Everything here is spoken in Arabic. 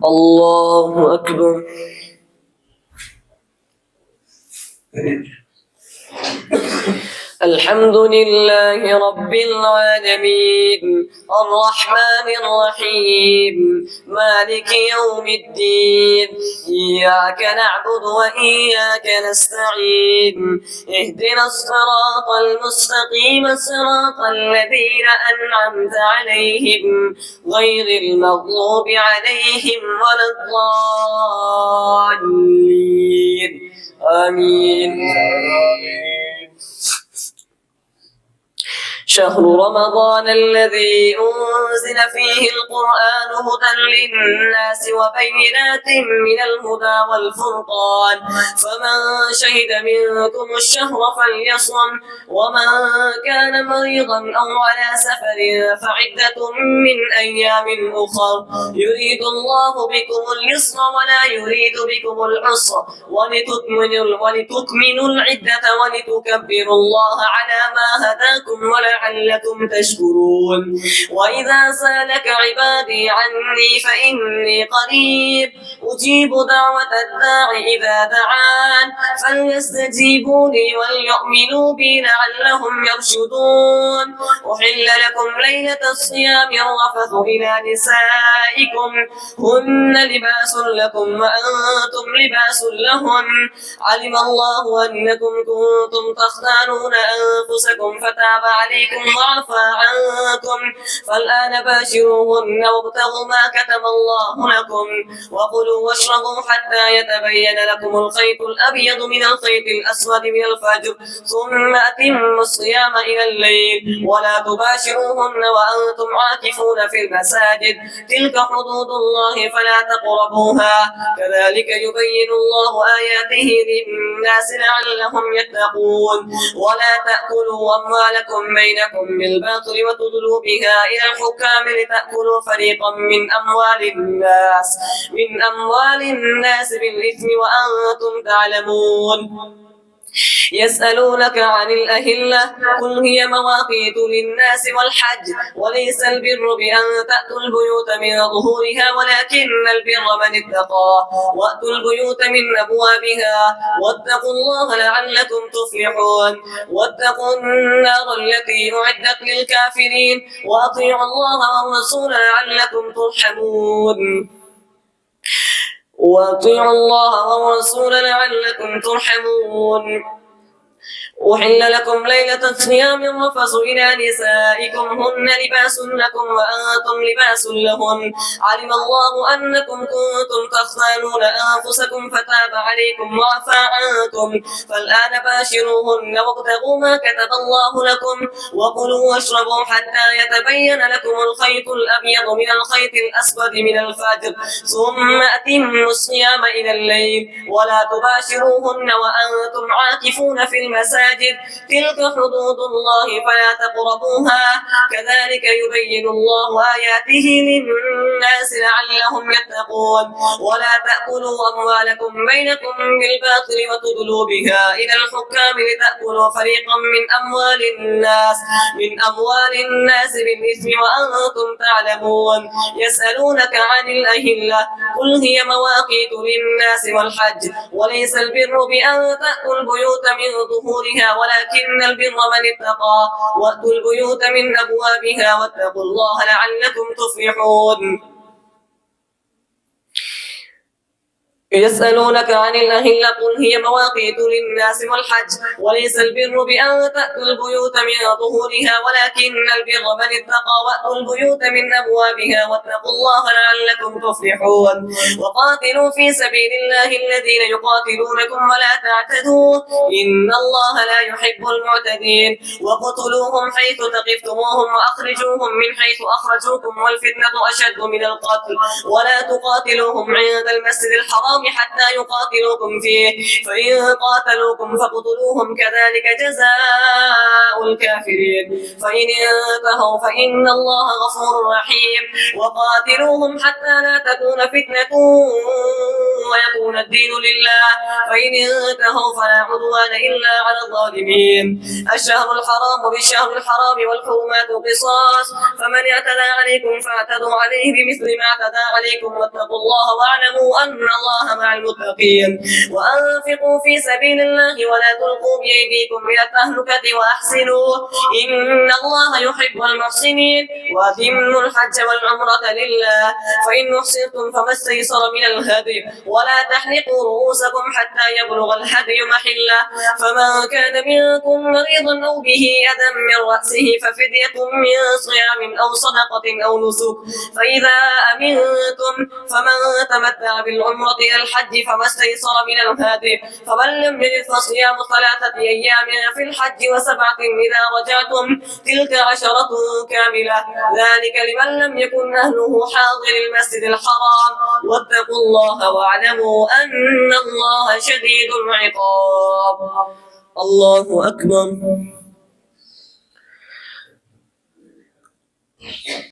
الله أكبر. الحمد لله رب العالمين الرحمن الرحيم مالك يوم الدين إياك نعبد وإياك نستعين اهدنا الصراط المستقيم صراط الذين أنعمت عليهم غير المغضوب عليهم ولا الضالين آمين. شهر رمضان الذي أنزل فيه القرآن هدى للناس وبينات من الهدى والفرقان فمن شهد منكم الشهر فليصم ومن كان مريضا أو على سفر فعدة من أيام أخر يريد الله بكم اليسر ولا يريد بكم العسر ولتكملوا العدة ولتكبروا الله على ما هداكم ولعلكم تشكرون. وإذا سألك عبادي عني فإني قريب أجيب دعوة الداع إذا دعان فليستجيبوا لي وليؤمنوا بي لعلهم يرشدون. أحل لكم ليلة الصيام الرفث إلى نسائكم هن لباس لكم وأنتم لباس لهن علم الله أنكم كنتم تختانون أنفسكم فتاب عليكم وعفى عنكم فالآن باشروهن وابتغوا ما كتب الله لكم وكلوا واشربوا حتى يتبين لكم الخيط الأبيض من الخيط الأسود من الفجر ثم أتموا الصيام إلى الليل ولا تباشروهن وأنتم عاكفون في المساجد تلك حدود الله فلا تقربوها كذلك يبين الله آياته للناس لعلهم يتقون. ولا تأكلوا أموالكم بينكم بالباطل وتدلوا بها إلى الحكام لتأكلوا فريقا من أموال الناس بالإثم وأنتم تعلمون. يسألونك عن الأهلة قل هي مواقيت للناس والحج وليس البر بأن تأتوا البيوت من ظهورها ولكن البر من اتقى وأتوا البيوت من أبوابها واتقوا الله لعلكم تفلحون. واتقوا النار التي أعدت للكافرين وأطيعوا الله والرسول لعلكم ترحمون. وأطيعوا الله والرسول لعلكم ترحمون. أحل لكم ليلة الصيام الرفث إلى نسائكم هن لباس لكم وأنتم لباس لهن علم الله أنكم كنتم تختانون أنفسكم فتاب عليكم وعفى عنكم فالآن باشروهن وابتغوا ما كتب الله لكم وكلوا واشربوا حتى يتبين لكم الخيط الأبيض من الخيط الأسود من الفجر ثم أتموا الصيام إلى الليل ولا تباشروهن وأنتم عاكفون في المساجد تلك حدود الله فلا تقربوها كذلك يبين الله آياته للناس لعلهم يتقون. ولا تأكلوا أموالكم بينكم بالباطل وتدلوا بها إلى الحكام لتأكلوا فريقا من أموال الناس بالإثم وأنتم تعلمون. يسألونك عن الأهلة قل هي مواقيت للناس والحج وليس البر بأن تأتوا البيوت من ظهورها ولكن البر من اتقى وأتوا البيوت من أبوابها واتقوا الله لعلكم تفلحون. يسألونك عن الأهلة قل هي مواقيت للناس والحج وليس البر بأن تأتوا البيوت من ظهورها ولكن البر من اتقى وأتوا البيوت من أبوابها واتقوا الله لعلكم تفلحون. وقاتلوا في سبيل الله الذين يقاتلونكم ولا تعتدوا إن الله لا يحب المعتدين. وقتلوهم حيث ثقفتموهم وأخرجوهم من حيث أخرجوكم والفتنة أشد من القتل ولا تقاتلوهم عند المسجد الحرام حتى يقاتلوكم فيه فإن قاتلوكم فاقتلوهم كذلك جزاء الكافرين فإن انتهوا فإن الله غفور رحيم. وقاتلوهم حتى لا تكون فتنة ويكون الدين لله، فإن انتهوا فلا عدوان إلا على الظالمين. الشهر الحرام بالشهر الحرام والحرمات قصاص، فمن اعتدى عليكم فاعتدوا عليه بمثل ما اعتدى عليكم، واتقوا الله واعلموا أن الله مع المتقين. وأنفقوا في سبيل الله ولا تلقوا بأيديكم إلى التهلكة وأحسنوا إن الله يحب المحسنين. وأتموا الحج والعمرة لله، فإن أحسنتم فما استيسر من الهدي، ولا تحلقوا رؤوسكم حتى يبلغ الهدي محله، فمن كان منكم مريضا أو به أذى من رأسه ففدية من صيام أو صدقة أو نسك، فإذا أمنتم فمن تمتع بالعمرة إلى الحج فما استيسر من الهدي، فمن لم يجد فصيام 3 أيام في الحج و7 إذا رجعتم، تلك 10 كاملة، ذلك لمن لم يكن أهله حاضر المسجد الحرام. واتقوا الله واعلموا أن الله شديد العقاب. الله أكبر.